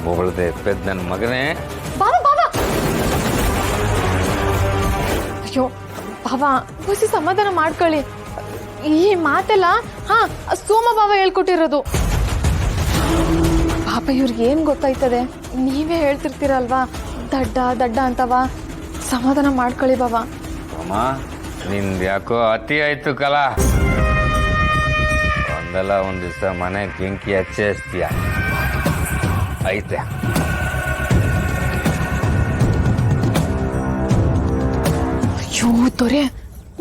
ಬೋಳ್ದೆ ಪೆದ್ ನನ್ನ ಮಗನೇ. ಅಯ್ಯೋ ಬಾಬಾ ಹೊಸಿ ಸಮಾಧಾನ ಮಾಡ್ಕೊಳ್ಳಿ. ಈ ಮಾತೆಲ್ಲ ಸೋಮ ಬಾಬಾ ಹೇಳ್ಕೊಟ್ಟಿರೋದು. ಪಾಪ ಇವ್ರಿಗೆ ಏನ್ ಗೊತ್ತಾಯ್ತದೆ? ನೀವೇ ಹೇಳ್ತಿರ್ತೀರಲ್ವಾ ದಡ್ಡ ದಡ್ಡ ಅಂತವ. ಸಮಾಧಾನ ಮಾಡ್ಕೊಳ್ಳಿ ಬಾಬಾ. ಅಮ್ಮ ನಿಂದು ಯಾಕೋ ಅತಿ ಆಯ್ತು ಕಲ. ಒಂದಲ್ಲ ಒಂದ್ ದಿವಸ ಮನೆ ಬೆಂಕಿ ಹಚ್ಚೇಸ್ತೀಯ ಐತೆ. ಅಯ್ಯೋ ದೊರೆ,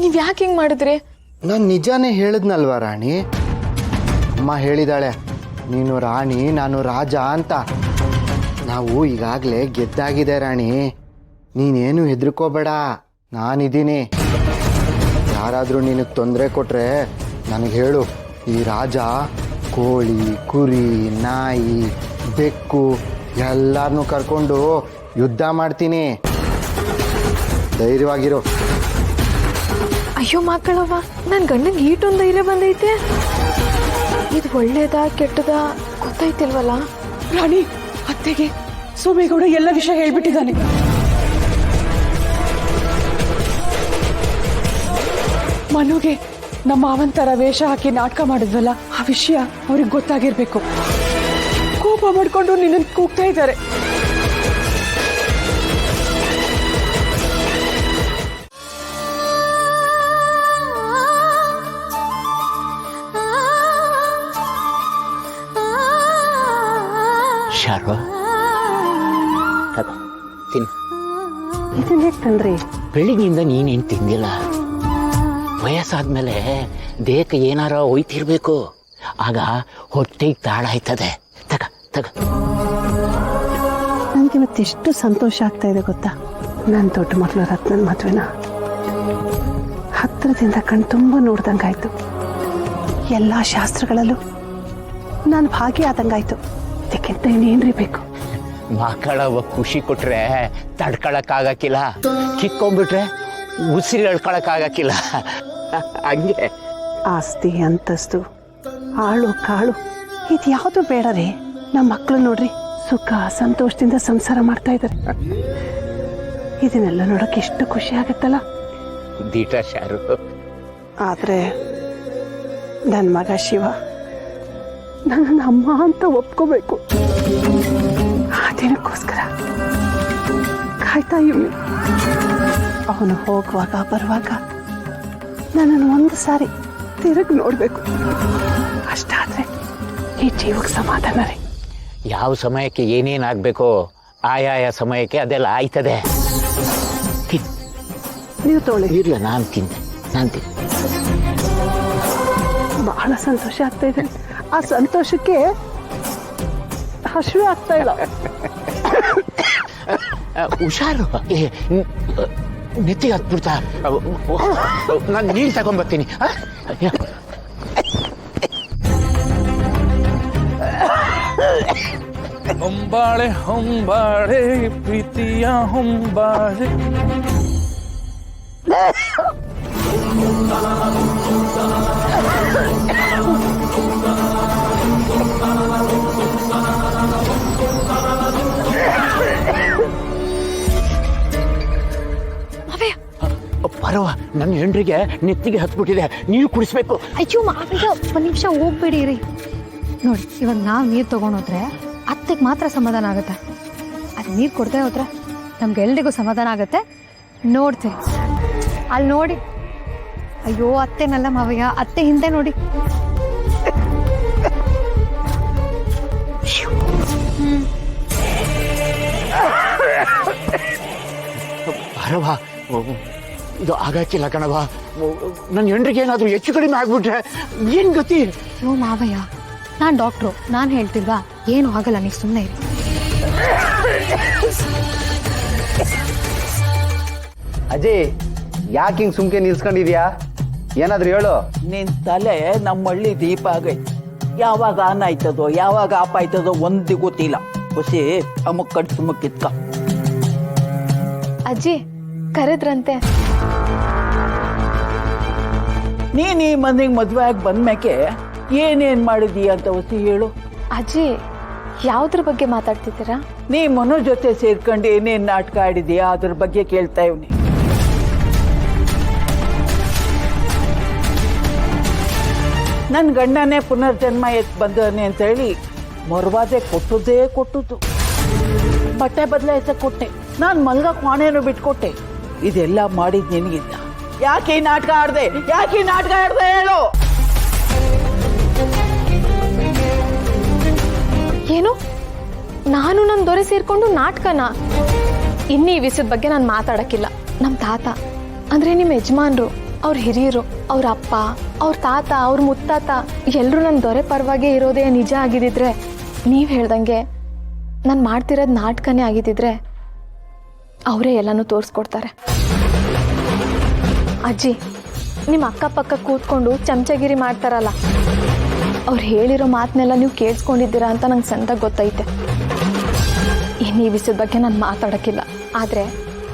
ನೀವ್ ಯಾಕೆ ಹಿಂಗ್ ಮಾಡಿದ್ರಿ? ನಾನು ನಿಜಾನೇ ಹೇಳಿದ್ನಲ್ವ ರಾಣಿ. ಅಮ್ಮ ಹೇಳಿದಾಳೆ ನೀನು ರಾಣಿ ನಾನು ರಾಜ ಅಂತ. ನಾವು ಈಗಾಗಲೇ ಗೆದ್ದಾಗಿದೆ ರಾಣಿ, ನೀನೇನು ಹೆದರ್ಕೋಬೇಡ, ನಾನಿದ್ದೀನಿ. ಯಾರಾದರೂ ನಿನಗೆ ತೊಂದರೆ ಕೊಟ್ರೆ ನನಗೆ ಹೇಳು. ಈ ರಾಜ ಕೋಳಿ ಕುರಿ ನಾಯಿ ಬೆಕ್ಕು ಎಲ್ಲರನ್ನೂ ಕರ್ಕೊಂಡು ಯುದ್ಧ ಮಾಡ್ತೀನಿ. ಧೈರ್ಯವಾಗಿರು. ಅಯ್ಯೋ ಮಕ್ಕಳವ್ವ, ನನ್ ಗಂಡಂಗೆ ಈಟೊಂದು ಧೈರ್ಯ ಬಂದೈತೆ. ಇದು ಒಳ್ಳೇದಾ ಕೆಟ್ಟದಾ ಗೊತ್ತಾಯ್ತಿಲ್ವಲ್ಲ. ರಾಣಿ, ಅತ್ತೆಗೆ ಸೋಮೇಗೌಡ ಎಲ್ಲ ವಿಷಯ ಹೇಳ್ಬಿಟ್ಟಿದ್ದಾನೆ. ಮನುಗೆ ನಮ್ಮ ಮಾವಂತರ ವೇಷ ಹಾಕಿ ನಾಟಕ ಮಾಡಿದ್ವಲ್ಲ, ಆ ವಿಷಯ ಅವ್ರಿಗೆ ಗೊತ್ತಾಗಿರ್ಬೇಕು. ಕೋಪ ಮಾಡ್ಕೊಂಡು ನಿನ್ನ ಕೂಗ್ತಾ ಇದ್ದಾರೆ. ಶಾರ್ವ ತಿನ್ನು. ಇದನ್ನೇ ತಂದ್ರಿ? ಬೆಳಿಗ್ಗೆಯಿಂದ ನೀನೇನು ತಿಂದಿಲ್ಲ. ವಯಸ್ಸಾದ್ಮೇಲೆ ದೇಹಕ್ಕೆ ಏನಾರ ಒಯ್ತಿರ್ಬೇಕು, ಆಗ ಹೊಟ್ಟೆಗೆ ತಾಳ ಆಯ್ತದೆ. ತಗ ತಗ. ನನಗೆ ಮತ್ತೆಷ್ಟು ಸಂತೋಷ ಆಗ್ತಾ ಇದೆ ಗೊತ್ತಾ? ನನ್ನ ದೊಡ್ಡ ಮಕ್ಕಳು ರತ್ನನ್ ಮದುವೆನ ಹತ್ತಿರದಿಂದ ಕಣ್ತುಂಬ ನೋಡ್ದಂಗಾಯ್ತು. ಎಲ್ಲ ಶಾಸ್ತ್ರಗಳಲ್ಲೂ ನಾನು ಭಾಗಿಯಾದಂಗಾಯ್ತು. ಇದಕ್ಕಿಂತ ಇನ್ನೇನ್ರಿ ಬೇಕು? ಮಕ್ಕಳ ಖುಷಿ ಕೊಟ್ರೆ ತಡ್ಕೊಳಕ್ಕಾಗಕ್ಕಿಲ್ಲ, ಕಿಕ್ಕೊಂಡ್ಬಿಟ್ರೆ ಉಸಿರು ಎಳ್ಕೊಳಕ್ಕಾಗಕ್ಕಿಲ್ಲ. ಹಂಗೆ ಆಸ್ತಿ ಅಂತಸ್ತು ಆಳು ಕಾಳು ಇದ್ಯಾವುದು ಬೇಡ ರೀ. ನಮ್ಮ ಮಕ್ಕಳು ನೋಡ್ರಿ ಸುಖ ಸಂತೋಷದಿಂದ ಸಂಸಾರ ಮಾಡ್ತಾ ಇದ್ದಾರೆ. ಇದನ್ನೆಲ್ಲ ನೋಡಕ್ಕೆ ಎಷ್ಟು ಖುಷಿ ಆಗತ್ತಲ್ಲ. ದೀಟ ಶಾರು. ಆದ್ರೆ ನನ್ನ ಮಗ ಶಿವ ನನ್ನ ಅಮ್ಮ ಅಂತ ಒಪ್ಕೋಬೇಕು. ಆ ದಿನಕ್ಕೋಸ್ಕರ ಕಾಯ್ತಾ ಇವ್ನಿ. ಅವನು ಹೋಗುವಾಗ ಬರುವಾಗ ನನ್ನನ್ನು ಒಂದು ಸಾರಿ ತಿರುಗಿ ನೋಡ್ಬೇಕು. ಅಷ್ಟಾದ್ರೆ ಈ ಜೀವಕ್ಕೆ ಸಮಾಧಾನ ರೀ. ಯಾವ ಸಮಯಕ್ಕೆ ಏನೇನಾಗಬೇಕೋ ಆಯಾಯ ಸಮಯಕ್ಕೆ ಅದೆಲ್ಲ ಆಯ್ತದೆ. ನೀವು ತೊಗೊಳ್ಳಿ. ಇರ್ಲ, ನಾನು ತಿಂದೆ. ಬಹಳ ಸಂತೋಷ ಆಗ್ತಾ ಇದೆ. ಆ ಸಂತೋಷಕ್ಕೆ ಹಸಿವೆ ಆಗ್ತಾ ಇಲ್ಲ. ಹುಷಾರು, ನೆತ್ತಿಗೆ ಹತ್ಬಿಡ್ತಾ. ನಾನು ನೀರು ತಗೊಂಡ್ಬರ್ತೀನಿ. ಹೊಂಬಾಳೆ ಹೊಂಬಾಳೆ ಪ್ರೀತಿಯ ಹೊಂಬಾಳೆ. ಬರವ, ನನ್ನ ಹೆಂಡ್ರಿಗೆ ನೆತ್ತಿಗೆ ಹತ್ಬಿಟ್ಟಿದೆ, ನೀರು ಕುಡಿಸ್ಬೇಕು. ಅಯ್ಯೋ ಮಾವಯ್ಯ, ಒಂದು ನಿಮಿಷ ಹೋಗ್ಬೇಡಿರಿ. ನೋಡಿ, ಇವಾಗ ನಾವು ನೀರು ತಗೊಂಡೋದ್ರೆ ಅತ್ತೆಗೆ ಮಾತ್ರ ಸಮಾಧಾನ ಆಗುತ್ತೆ. ಅದು ನೀರು ಕೊಡ್ತೇ ಹೋದ್ರೆ ನಮ್ಗೆ ಎಲ್ರಿಗೂ ಸಮಾಧಾನ ಆಗುತ್ತೆ. ನೋಡ್ತೀವಿ ಅಲ್ಲಿ ನೋಡಿ. ಅಯ್ಯೋ ಅತ್ತೆನಲ್ಲ ಮಾವಯ್ಯ, ಅತ್ತೆ ಹಿಂದೆ ನೋಡಿ. ಬರವ, ಇದು ಆಗಕ್ಕಿಲ್ಲ ಕಣವ. ನನ್ನ ಹೆಂಡ್ರಿಗೆ ಏನಾದರೂ ಹೆಚ್ಚು ಕಡಿಮೆ ಆಗ್ಬಿಟ್ರೆ ಏನ್ ಗತಿ? ಅಯ್ಯೋ ಮಾವಯ್ಯ, ನಾನು ಡಾಕ್ಟ್ರು, ನಾನು ಹೇಳ್ತಿಲ್ವಾ? ಏನು ಆಗಲ್ಲ, ನೀವು ಸುಮ್ಮನೆ ಇರಿ. ಅಜಯ್, ಯಾಕೆ ಹಿಂಗೆ ಸುಮ್ಕೆ ನಿಲ್ಸ್ಕೊಂಡಿದ್ಯಾ? ಏನಾದ್ರು ಹೇಳು. ನಿನ್ ತಲೆ ನಮ್ಮಳ್ಳಿ ದೀಪ ಆಗೈತೆ. ಯಾವಾಗ ಆನ್ ಆಯ್ತದೋ ಯಾವಾಗ ಆಪ್ ಆಯ್ತದೋ ಒಂದು ಗೊತ್ತಿಲ್ಲ. ಹೊಸಿ ಅಮ್ಮಕ್ ಕಟ್ ಸುಮ್ಮಕ್ ಕಿತ್ಕ. ಅಜ್ಜಿ ಕರೆದ್ರಂತೆ. ನೀನ್ ಈ ಮನೆಗೆ ಮದ್ವೆ ಆಗಿ ಬಂದ್ಮ್ಯಾಕೆ ಏನೇನ್ ಮಾಡಿದೀಯ ಅಂತ ಹೊಸಿ ಹೇಳು. ಅಜ್ಜಿ ಯಾವುದ್ರ ಬಗ್ಗೆ ಮಾತಾಡ್ತಿದ್ದೀರಾ? ನೀ ಮನು ಜೊತೆ ಸೇರ್ಕೊಂಡು ಏನೇನು ನಾಟಕ ಆಡಿದೀಯಾ ಅದ್ರ ಬಗ್ಗೆ ಕೇಳ್ತಾ ಇವ್ನಿ. ನನ್ನ ಗಂಡನೇ ಪುನರ್ಜನ್ಮ ಎತ್ ಬಂದಾನೆ ಅಂತ ಹೇಳಿ ಮೊರವಾದೆ ಕೊಟ್ಟುದು. ಬಟ್ಟೆ ಬದಲಾಯಿಸಕ್ಕೆ ಕೊಟ್ಟೆ, ನಾನು ಮಲ್ಗಕ್ಕೆ ವಾಣೆನೂ ಬಿಟ್ಕೊಟ್ಟೆ. ಇದೆಲ್ಲ ಮಾಡಿದ್ ನಿನಗಿದ್ದ. ಯಾಕೆ ಈ ನಾಟಕ ಆಡ್ದೆ ಹೇಳು. ಏನು, ನಾನು ನನ್ನ ದೊರೆ ಸೇರ್ಕೊಂಡು ನಾಟಕನ? ಇನ್ನೀ ವಿಷಯದ ಬಗ್ಗೆ ನಾನು ಮಾತಾಡಕ್ಕಿಲ್ಲ. ನಮ್ಮ ತಾತ ಅಂದ್ರೆ ನಿಮ್ಮ ಯಜಮಾನ್ರು, ಅವ್ರ ಹಿರಿಯರು, ಅವ್ರ ಅಪ್ಪ, ಅವ್ರ ತಾತ, ಅವ್ರ ಮುತ್ತಾತ ಎಲ್ಲರೂ ನನ್ನ ದೊರೆ ಪರವಾಗಿ ಇರೋದೇ ನಿಜ ಆಗಿದ್ದಿದ್ರೆ, ನೀವು ಹೇಳ್ದಂಗೆ ನಾನು ಮಾಡ್ತಿರೋದು ನಾಟಕನೇ ಆಗಿದ್ದಿದ್ರೆ ಅವರೇ ಎಲ್ಲನೂ ತೋರಿಸ್ಕೊಡ್ತಾರೆ. ಅಜ್ಜಿ, ನಿಮ್ಮ ಅಕ್ಕಪಕ್ಕ ಕೂತ್ಕೊಂಡು ಚಮಚಗಿರಿ ಮಾಡ್ತಾರಲ್ಲ, ಅವ್ರು ಹೇಳಿರೋ ಮಾತನ್ನೆಲ್ಲ ನೀವು ಕೇಳಿಸ್ಕೊಂಡಿದ್ದೀರಾ ಅಂತ ನಂಗೆ ಸಂದಾಗ ಗೊತ್ತೈತೆ. ಇನ್ನು ಈ ವಿಷಯದ ಬಗ್ಗೆ ನಾನು ಮಾತಾಡೋಕ್ಕಿಲ್ಲ. ಆದರೆ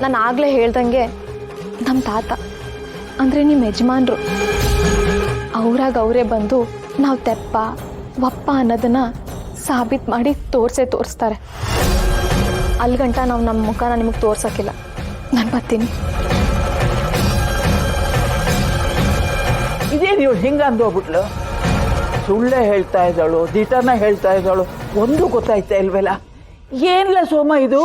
ನಾನು ಆಗಲೇ ಹೇಳ್ದಂಗೆ ನಮ್ಮ ತಾತ ಅಂದರೆ ನಿಮ್ಮ ಯಜಮಾನ್ರು ಅವರಾಗ ಅವರೇ ಬಂದು ನಾವು ತೆಪ್ಪ ಒಪ್ಪ ಅನ್ನೋದನ್ನು ಸಾಬೀತು ಮಾಡಿ ತೋರಿಸ್ತಾರೆ. ಅಲ್ಗಂಟ ನಾವು ನಮ್ಮ ಮುಖನ ನಿಮಗೆ ತೋರ್ಸೋಕ್ಕಿಲ್ಲ. ನಾನು ಬರ್ತೀನಿ. ಇದೇ ನೀವು ಹಿಂಗಂದೋಗ್ಬಿಟ್ಲು. ಸುಳ್ಳೇ ಹೇಳ್ತಾ ಇದ್ದಾಳು, ದಿಟನ ಹೇಳ್ತಾ ಇದ್ದಾಳು, ಒಂದು ಗೊತ್ತಾಯ್ತಾ ಇಲ್ವಲ್ಲ. ಏನಿಲ್ಲ ಸೋಮ ಇದು.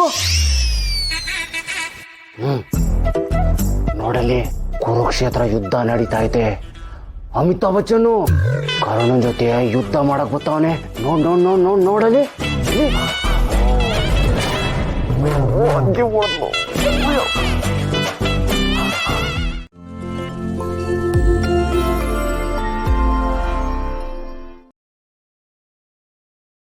ನೋಡಲಿ, ಕುರುಕ್ಷೇತ್ರ ಯುದ್ಧ ನಡೀತಾ ಐತೆ. ಅಮಿತಾಬ್ ಬಚ್ಚನ್ನು ಕರ್ಣನ್ ಜೊತೆ ಯುದ್ಧ ಮಾಡಕ್ ಬರ್ತಾವನೆ. ನೋಡಲಿ.